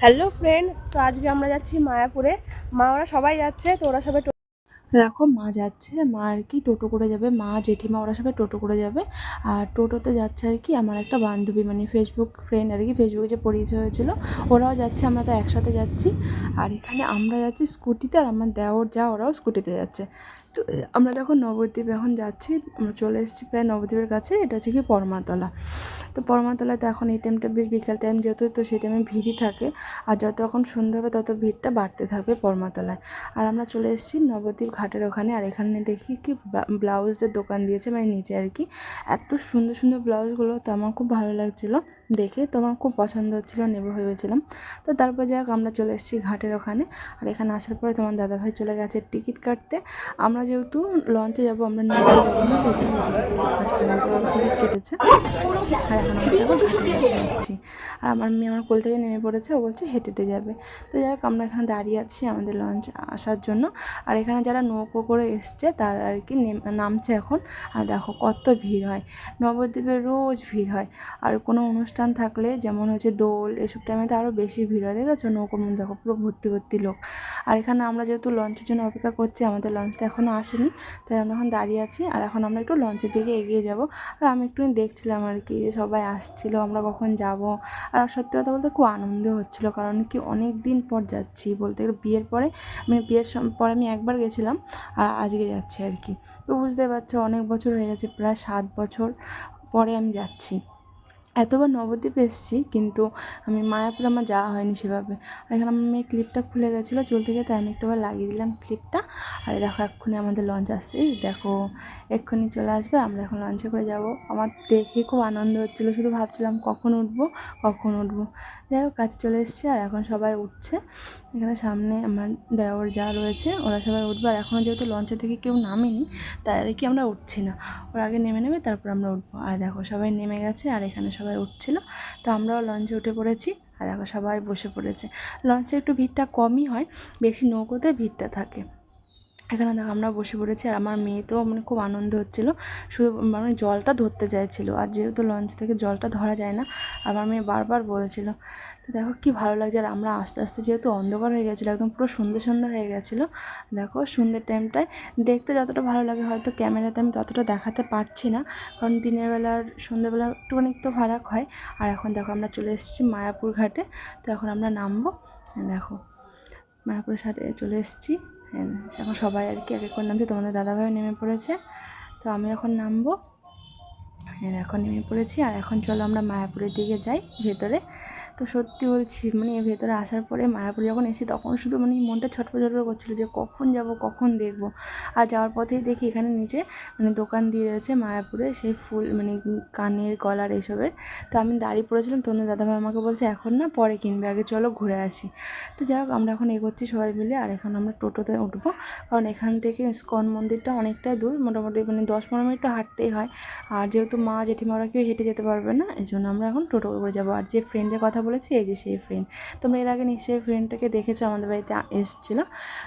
Hello friend, তো আজকে আমরা যাচ্ছি মায়াপুরে। মা ওরা সবাই যাচ্ছে, তো ওরা সবাই দেখো মা যাচ্ছে, মা আর কি টোটো করে যাবে, মা জেঠিমা ওরা সবাই টোটো করে যাবে। আর টোটোতে যাচ্ছে আর কি আমার একটা বান্ধবী, মানে ফেসবুক ফ্রেন্ড আর কি, ফেসবুকে যে পরিচয় হয়েছিল, ওরাও যাচ্ছে, আমরা তো একসাথে যাচ্ছি। আর এখানে আমরা যাচ্ছি স্কুটিতে, আর আমার দেওর যা ওরাও স্কুটিতে যাচ্ছে। তো আমরা দেখো নবদ্বীপ এখন যাচ্ছি, আমরা চলে এসেছি প্রায় নবদ্বীপের কাছে। এটা হচ্ছে কি পরমাতলা। তো পরমাতলাতে এখন এই টাইমটা বেশ বিকাল টাইম যেহেতু, তো সেই টাইমে ভিড়ই থাকে। আর যত এখন সন্ধ্যা হবে তত ভিড়টা বাড়তে থাকবে পরমাতলায়। আর আমরা চলে এসেছি নবদ্বীপ ঘাটের ওখানে। আর এখানে দেখি কি ব্লাউজের দোকান দিয়েছে, মানে নিচে আর কি এত সুন্দর সুন্দর ব্লাউজগুলো, তো আমার খুব ভালো লাগছিলো দেখে, তো আমার খুব পছন্দ হচ্ছিলো, নেবো ভেবেছিলাম। তো তারপর যাই হোক আমরা চলে এসেছি ঘাটের ওখানে। আর এখানে আসার পরে তোমার দাদাভাই চলে গেছে টিকিট কাটতে। আমরা যেহেতু লঞ্চে যাবো, আমরা নৌকো যাবো না, তো এই জন্য লঞ্চে টিকিট কেটেছে। আর এখন আমরা দেখো ঘাটে যাচ্ছি। আর আমার মেয়ে আমার কোল থেকে নেমে পড়েছে, ও বলছে হেঁটে হেঁটে যাবে। তো যাই হোক আমরা এখানে দাঁড়িয়ে আছি আমাদের লঞ্চ আসার জন্য। আর এখানে যারা নৌকো করে এসছে তারা আর কি নামছে এখন। আর দেখো কত ভিড় হয়, নবদ্বীপে রোজ ভিড় হয়। আর কোনো অনুষ্ঠান থাকলে, যেমন হচ্ছে দোল, এসব টাইমে তো আরও বেশি ভিড় হয়, দেখেছো নৌকোর মধ্যে দেখো পুরো ভর্তি ভর্তি লোক। আর এখানে আমরা যেহেতু লঞ্চের জন্য অপেক্ষা করছি, আমাদের লঞ্চটা এখনও আসেনি, তাই আমরা এখন দাঁড়িয়ে আছি। আর এখন আমরা একটু লঞ্চের দিকে এগিয়ে যাব। আর আমি একটু দেখছিলাম আর কি যে সবাই আসছিলো, আমরা কখন যাব। আর সত্যি কথা বলতে খুব আনন্দ হচ্ছিলো, কারণ কি অনেক দিন পর যাচ্ছি, বলতে গেলে বিয়ের পরে, মানে বিয়ের পরে আমি একবার গেছিলাম, আর আজকে যাচ্ছি আর কি। তো বুঝতে পারছো অনেক বছর হয়ে গেছে, প্রায় 7 বছর পরে আমি যাচ্ছি। এতবার নবদ্বীপ এসেছি, কিন্তু আমি মায়াপুর আমার যাওয়া হয়নি সেভাবে। আর এখানে আমার মেয়ে ক্লিপটা খুলে গেছিলো চুল থেকে, তাই আমি একটুবার লাগিয়ে দিলাম ক্লিপটা। আর দেখো এক্ষুনি আমাদের লঞ্চ আসছে, এই দেখো এক্ষুনি চলে আসবে, আমরা এখন লঞ্চে করে যাব। আমার দেখে খুব আনন্দ হচ্ছিলো, শুধু ভাবছিলাম কখন উঠবো কখন উঠবো। যাই হোক কাছে চলে এসছে, আর এখন সবাই উঠছে। এখানে সামনে আমার দেওর যা রয়েছে ওরা সবাই উঠবে। আর এখনও যেহেতু লঞ্চে থেকে কেউ নামেনি, তাই আর কি আমরা উঠছি না, ওরা আগে নেমে নেবে তারপর আমরা উঠবো। আর দেখো সবাই নেমে গেছে, আর এখানে সবাই উঠছিল, তো আমরাও লঞ্চে উঠে পড়েছি। আর দেখো সবাই বসে পড়েছে। লঞ্চে একটু ভিড়টা কমই হয়, বেশি নৌকোতে ভিড়টা থাকে। এখানে দেখো আমরা বসে পড়েছি, আর আমার মেয়ে তো মানে খুব আনন্দ হচ্ছিলো, শুধু মানে জলটা ধরতে চাইছিলো। আর যেহেতু লঞ্চ থেকে জলটা ধরা যায় না, আমার মেয়ে বারবার বলছিল। তো দেখো কী ভালো লাগছে। আর আমরা আস্তে আস্তে যেহেতু অন্ধকার হয়ে গেছিলো, একদম পুরো সন্ধ্যে সন্ধ্যা হয়ে গেছিলো। দেখো সন্ধ্যের টাইমটায় দেখতে যতটা ভালো লাগে, হয়তো ক্যামেরাতে আমি ততটা দেখাতে পারছি না, কারণ দিনের বেলা আর সন্ধ্যেবেলা একটুখানি তো ফারাক হয়। আর এখন দেখো আমরা চলে এসেছি মায়াপুর ঘাটে, তো এখন আমরা নামবো। দেখো মায়াপুর ঘাটে চলে এসেছি। এখন সবাই আর কি এক এক করে নামছে, তোমাদের দাদাভাইও নেমে পড়েছে, তো আমি এখন নামবো। এখন নেমে পড়েছি। আর এখন চলো আমরা মায়াপুরের দিকে যাই ভেতরে। তো সত্যি বলছি, মানে ভেতরে আসার পরে মায়াপুরে যখন এসেছি, তখন শুধু মানে মনটা ছটফট ছটফট করছিলো যে কখন যাব কখন দেখবো। আর যাওয়ার পথেই দেখি এখানে নিচে মানে দোকান দিয়ে রয়েছে মায়াপুরে, সেই ফুল মানে কানের গলার এইসবের। তো আমি দাঁড়িয়ে পড়েছিলাম, তোমাদের দাদাভাই আমাকে বলছে এখন না, পরে কিনবে, আগে চলো ঘুরে আসি। তো যাই হোক আমরা এখন এগোচ্ছি সবাই মিলে। আর এখন আমরা টোটোতে উঠবো, কারণ এখান থেকে ইস্কন মন্দিরটা অনেকটাই দূর, মোটামুটি মানে 10-15 মিনিট তো হাঁটতেই হয়। আর যেহেতু মা জেঠিমা ওরা কেউ হেঁটে যেতে পারবে না, এই জন্য আমরা এখন টোটো করে যাবো। আর যে ফ্রেন্ডের কথা বলেছি, এই যে সেই ফ্রেন্ড, তোমরা এর আগে নিশ্চয়ই ফ্রেন্ডটাকে দেখেছো, আমাদের বাড়িতে এসেছিলো।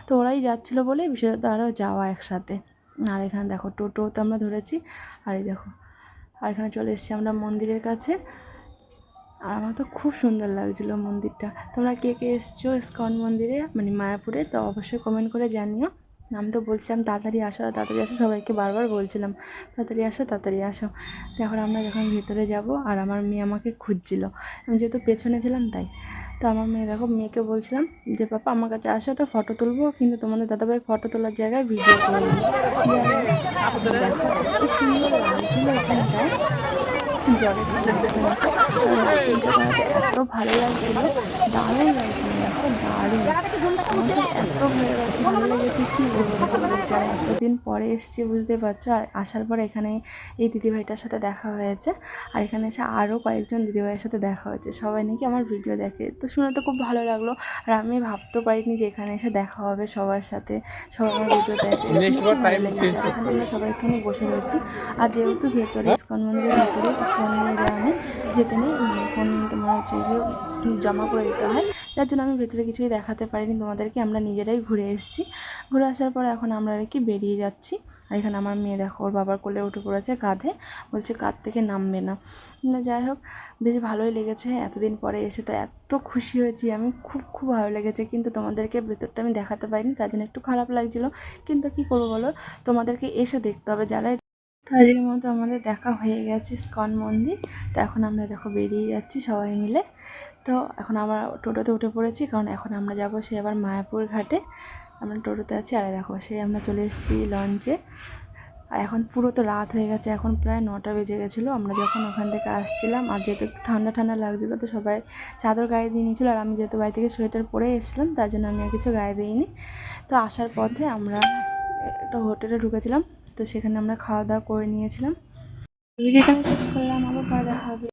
তো ওরাই যাচ্ছিলো বলে বিশেষত আরও যাওয়া একসাথে। আর এখানে দেখো টোটো তো আমরা ধরেছি। আর এই দেখো, আর এখানে চলে এসেছি আমরা মন্দিরের কাছে। আর আমার তো খুব সুন্দর লাগছিলো মন্দিরটা। তোমরা কে কে এসছো ইস্কন মন্দিরে, মানে মায়াপুরে, তো অবশ্যই কমেন্ট করে জানিও। আমি তো বলছিলাম তাড়াতাড়ি আসো তাড়াতাড়ি আসো, সবাইকে বারবার বলছিলাম তাড়াতাড়ি আসো তাড়াতাড়ি আসো। তো এখন আমরা যখন ভেতরে যাব, আর আমার মেয়ে আমাকে খুঁজছিল, আমি যেহেতু পেছনে ছিলাম তাই। তো আমার মেয়ে দেখো, মেয়েকে বলছিলাম যে পাপা আমার কাছে আসো, একটা ফটো তুলবো, কিন্তু তোমাদের দাদাভাই ফটো তোলার জায়গায় ভিডিও করে দিল। দেখো এত সুন্দর লাগছিল এখানটায়, জলের লাইটিংটা করাতে এত ভালো লাগছিলো, দারুণ লাগছিলো, দেখো দারুণ। আমার তো এত ভালো লেগেছে কী বলবো তোমাদেরকে। আর এতদিন পরে এসেছি বুঝতে পারছো। আর আসার পর এখানে এই দিদিভাইটার সাথে দেখা হয়েছে, আর এখানে এসে আরও কয়েকজন দিদিভাইয়ের সাথে দেখা হয়েছে, সবাই নাকি আমার ভিডিও দেখে। তো শুনে তো খুব ভালো লাগলো। আর আমি ভাবতেও পারিনি যে এখানে এসে দেখা হবে সবার সাথে, সবাই আমার ভিডিও দেখে, শুনে খুব ভালো লেগেছে। আর এখানে আমরা সবাই একটুখানি বসে রয়েছি। আর যেহেতু ভেতরে ইস্কন মন্দিরের ভেতরে ফোন নিয়ে যাওয়া নেই, যেতে নেই, ফোন তোমার হচ্ছে গিয়ে জমা করে দিতে হয়। যার জন্য আমি ভেতরে কিছুই দেখাতে পারিনি তোমাদেরকে। আমরা নিজেরাই ঘুরে এসেছি। ঘুরে আসার পর এখন আমরা আর কি বেরিয়ে যাচ্ছি। আর এখানে আমার মেয়ে দেখো ওর বাবার কোলে উঠে পড়েছে কাঁধে, বলছে কাঁধ থেকে নামবে না। যাই হোক, বেশ ভালোই লেগেছে। এতদিন পরে এসে তো এত খুশি হয়েছি আমি, খুব খুব ভালো লেগেছে। কিন্তু তোমাদেরকে ভেতরটা আমি দেখাতে পারিনি, তার জন্য একটু খারাপ লাগছিলো। কিন্তু কী করবো বলো, তোমাদেরকে এসে দেখতে হবে। যারা তো আজকের মতো আমাদের দেখা হয়ে গেছে ইস্কন মন্দির। তো এখন আমরা দেখো বেরিয়ে যাচ্ছি সবাই মিলে। তো এখন আমরা টোটোতে উঠে পড়েছি, কারণ এখন আমরা যাব সে আবার মায়াপুর ঘাটে। আমরা টোটোতে আছি, আর দেখো সেই আমরা চলে এসেছি লঞ্চে। আর এখন পুরো তো রাত হয়ে গেছে, এখন প্রায় 9টা বেজে গেছিলো আমরা যখন ওখান থেকে আসছিলাম। আর যেহেতু একটু ঠান্ডা ঠান্ডা লাগছিলো, তো সবাই চাদর গায়ে দিয়ে নিয়েছিলো। আর আমি যেহেতু বাড়ি থেকে সোয়েটার পরে এসেছিলাম, তার জন্য আমি আর কিছু গায়ে দিইনি। তো আসার পথে আমরা একটা হোটেলে ঢুকেছিলাম, তো সেখানে আমরা খাওয়া দাওয়া করে নিয়েছিলাম। ভিডিওটা শেষ করলাম, আবার পরে দেখা হবে।